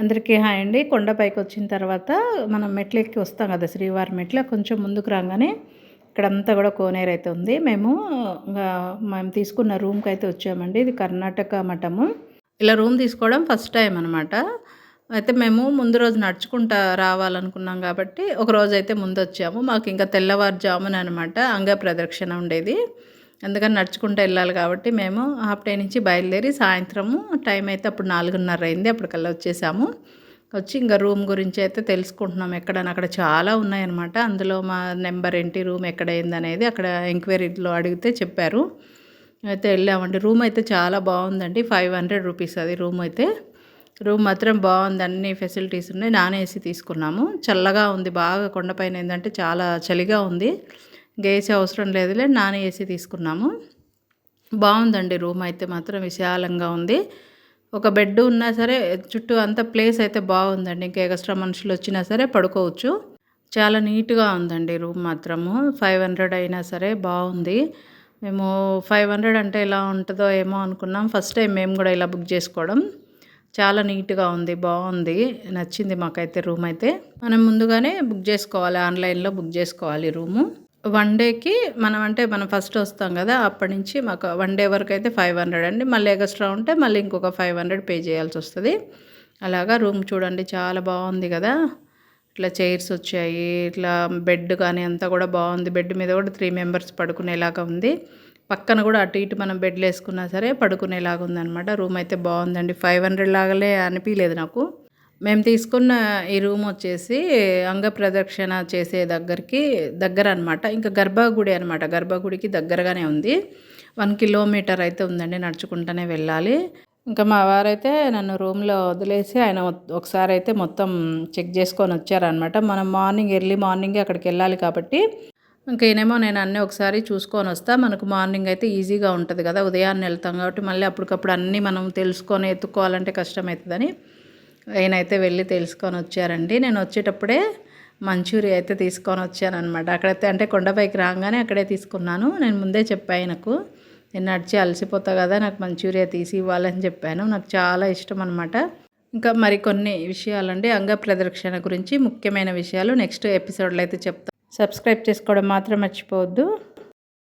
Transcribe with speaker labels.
Speaker 1: అందరికీ హాయ్ అండి. కొండపైకి వచ్చిన తర్వాత మనం మెట్లెక్కి వస్తాం కదా, శ్రీవారి మెట్లు. కొంచెం ముందుకు రాగానే ఇక్కడంతా కూడా కోనేరు అయితే ఉంది. మేము తీసుకున్న రూమ్కి అయితే వచ్చామండి. ఇది కర్ణాటక మఠము. ఇలా రూమ్ తీసుకోవడం ఫస్ట్ టైం అనమాట. అయితే మేము ముందు రోజు నడుచుకుంటా రావాలనుకున్నాం కాబట్టి ఒక రోజు అయితే ముందు వచ్చాము. మాకు ఇంకా తెల్లవారుజామున అనమాట అంగ ప్రదక్షిణ ఉండేది. అందుకని నడుచుకుంటూ వెళ్ళాలి కాబట్టి మేము హాఫ్ డే నుంచి బయలుదేరి సాయంత్రము టైం అయితే అప్పుడు 4:30 అయింది. అప్పటికల్లా వచ్చేసాము. వచ్చి ఇంకా రూమ్ గురించి అయితే తెలుసుకుంటున్నాం. అక్కడ చాలా ఉన్నాయన్నమాట. అందులో మా నెంబర్ ఏంటి, రూమ్ ఎక్కడ ఏందనేది అక్కడ ఎంక్వైరీలో అడిగితే చెప్పారు. అయితే వెళ్ళామండి. రూమ్ అయితే చాలా బాగుందండి. 500 రూపీస్ అది రూమ్ అయితే. రూమ్ మాత్రం బాగుంది. అన్ని ఫెసిలిటీస్ ఉన్నాయి. నాన్ ఏసీ తీసుకున్నాము. చల్లగా ఉంది బాగా. కొండపైన ఏంటంటే చాలా చలిగా ఉంది. ఏసీ అవసరం లేదులే, నాన్ ఏసీ తీసుకున్నాము. బాగుందండి రూమ్ అయితే మాత్రం విశాలంగా ఉంది. ఒక బెడ్ ఉన్నా సరే చుట్టూ అంత ప్లేస్ అయితే బాగుందండి. ఇంకా ఎక్స్ట్రా మనుషులు వచ్చినా సరే పడుకోవచ్చు. చాలా నీట్గా ఉందండి రూమ్ మాత్రము. 500 అయినా సరే బాగుంది. మేము 500 అంటే ఎలా ఉంటుందో ఏమో అనుకున్నాం. ఫస్ట్ టైం మేము కూడా ఇలా బుక్ చేసుకోవడం. చాలా నీట్గా ఉంది, బాగుంది, నచ్చింది మాకైతే రూమ్ అయితే. మనం ముందుగానే బుక్ చేసుకోవాలి, ఆన్లైన్లో బుక్ చేసుకోవాలి రూము. 1 డేకి మనం ఫస్ట్ వస్తాం కదా, అప్పటి నుంచి మాకు 1 డే వరకు అయితే 500 అండి. మళ్ళీ ఎక్స్ట్రా ఉంటే మళ్ళీ ఇంకొక 500 పే చేయాల్సి వస్తుంది. అలాగా రూమ్ చూడండి, చాలా బాగుంది కదా. ఇట్లా చైర్స్ వచ్చాయి, ఇట్లా బెడ్ కానీ అంతా కూడా బాగుంది. బెడ్ మీద కూడా 3 మెంబర్స్ పడుకునేలాగా ఉంది. పక్కన కూడా అటు ఇటు మనం బెడ్లు వేసుకున్నా సరే పడుకునేలాగా ఉందన్నమాట. రూమ్ అయితే బాగుందండి. 500 లాగాలే అనిపించలేదు నాకు. మేము తీసుకున్న ఈ రూమ్ వచ్చేసి అంగ ప్రదక్షిణ చేసే దగ్గర అనమాట. ఇంకా గర్భగుడి అనమాట. గర్భగుడికి దగ్గరగానే ఉంది. 1 కిలోమీటర్ అయితే ఉందండి, నడుచుకుంటూనే వెళ్ళాలి. ఇంకా మా వారైతే నన్ను రూమ్లో వదిలేసి ఆయన ఒకసారి అయితే మొత్తం చెక్ చేసుకొని వచ్చారనమాట. మనం ఎర్లీ మార్నింగే అక్కడికి వెళ్ళాలి కాబట్టి ఇంకా ఈయనేమో నేను అన్నీ ఒకసారి చూసుకొని వస్తా, మనకు మార్నింగ్ అయితే ఈజీగా ఉంటుంది కదా, ఉదయాన్నే వెళ్తాం కాబట్టి మళ్ళీ అప్పటికప్పుడు అన్నీ మనం తెలుసుకొని ఎత్తుక్కోవాలంటే కష్టమవుతుందని ఆయనైతే వెళ్ళి తెలుసుకొని వచ్చారండి. నేను వచ్చేటప్పుడే మంచూరియా అయితే తీసుకొని వచ్చానమాట. అక్కడైతే అంటే కొండపైకి రాగానే అక్కడే తీసుకున్నాను. నేను ముందే చెప్పాను ఆయనకు, నేను నడిచి అలసిపోతా కదా, నాకు మంచూరియా తీసి ఇవ్వాలని చెప్పాను. నాకు చాలా ఇష్టం అనమాట. ఇంకా మరికొన్ని విషయాలండి అంగ ప్రదక్షిణ గురించి ముఖ్యమైన విషయాలు నెక్స్ట్ ఎపిసోడ్లో అయితే చెప్తాను. సబ్స్క్రైబ్ చేసుకోవడం మాత్రం మర్చిపోవద్దు.